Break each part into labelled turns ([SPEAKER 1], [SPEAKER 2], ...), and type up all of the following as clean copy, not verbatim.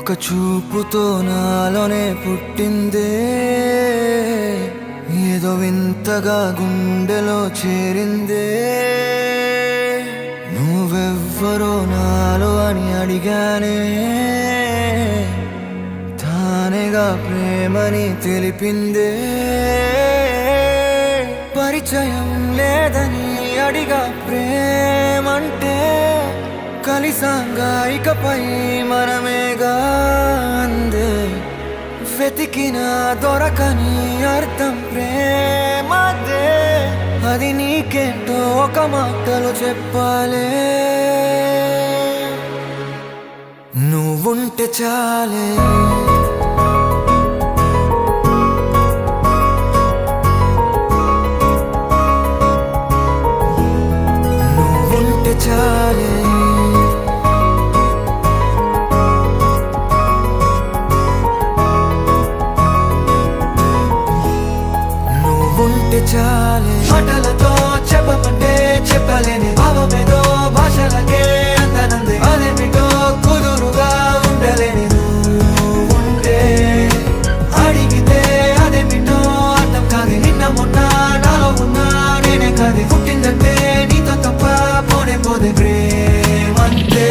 [SPEAKER 1] ఒక చూపుతో నాలోనే పుట్టిందే, ఏదో వింతగా గుండెలో చేరిందే. నువ్వెవ్వరో నాలో అని అడిగానే, తానేగా ప్రేమని తెలిపిందే. పరిచయం లేదని అడిగా ప్రేమంటే, కలిసాంగా ఇకపై మనమేగా అందే. వెతికిన దొరకని అర్థం ప్రేమదే, అది నీకేంటో ఒక మాటలో చెప్పాలే. నువ్వుంటే చాలే, నువ్వుంటే చాలే, నువ్వుంటే చాలే. మాటలతో చెప్పమంటే చెప్పలేని భావమేదో భాషలకే అందనంది. అదేమిటో కుదురుగా ఉండలేని నువ్వుంటే, అడిగితే అదేమిటో అర్థం కాదు. నిన్న మొన్న నాలో ఉన్నా నేనే కాదు. పుట్టిందంటే నీతో తప్ప పోనే పోదే ప్రేమంతే.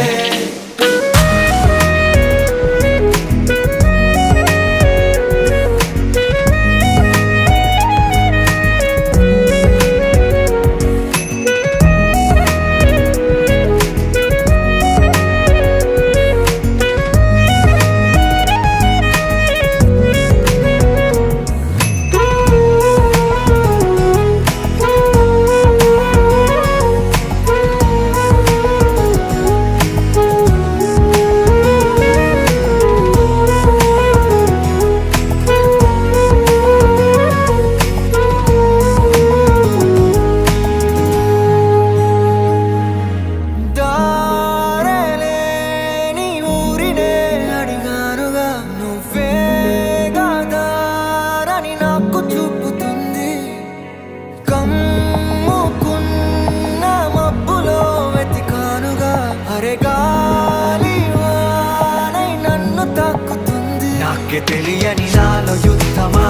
[SPEAKER 1] నాకే తెలియని నాలో యుద్ధమా,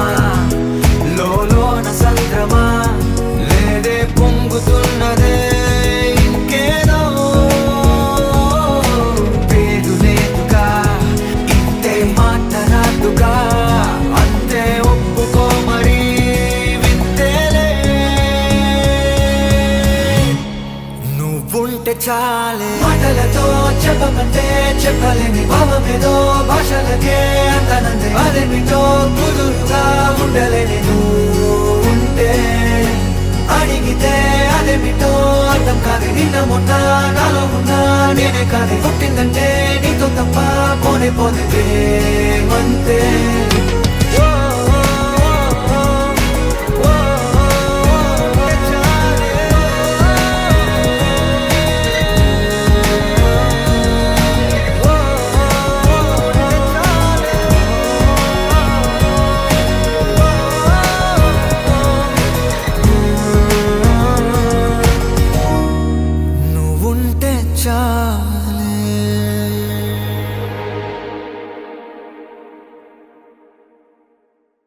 [SPEAKER 1] లోన సంద్రమా, లేదే పొంగుతున్నదే ఇంకేదో. పేరు లేదుగా, ఇంతే మాట రాదుగా, అంతే ఒప్పుకో మరి వింతేలే. నువ్వుంటే చాలే, మాటలతో చెప్పమంటే చెప్పలేని భావమేదో భాషలకే అందనంది. అదేమిటో కుదురుగా ఉండలేని నువ్వుంటే, అడిగితే అదేమిటో అర్థం కాదు. నిన్న మొన్న నాలో ఉన్నా నేనే కాదు. పుట్టిందంటే నీతో తప్ప పోనే పోదే.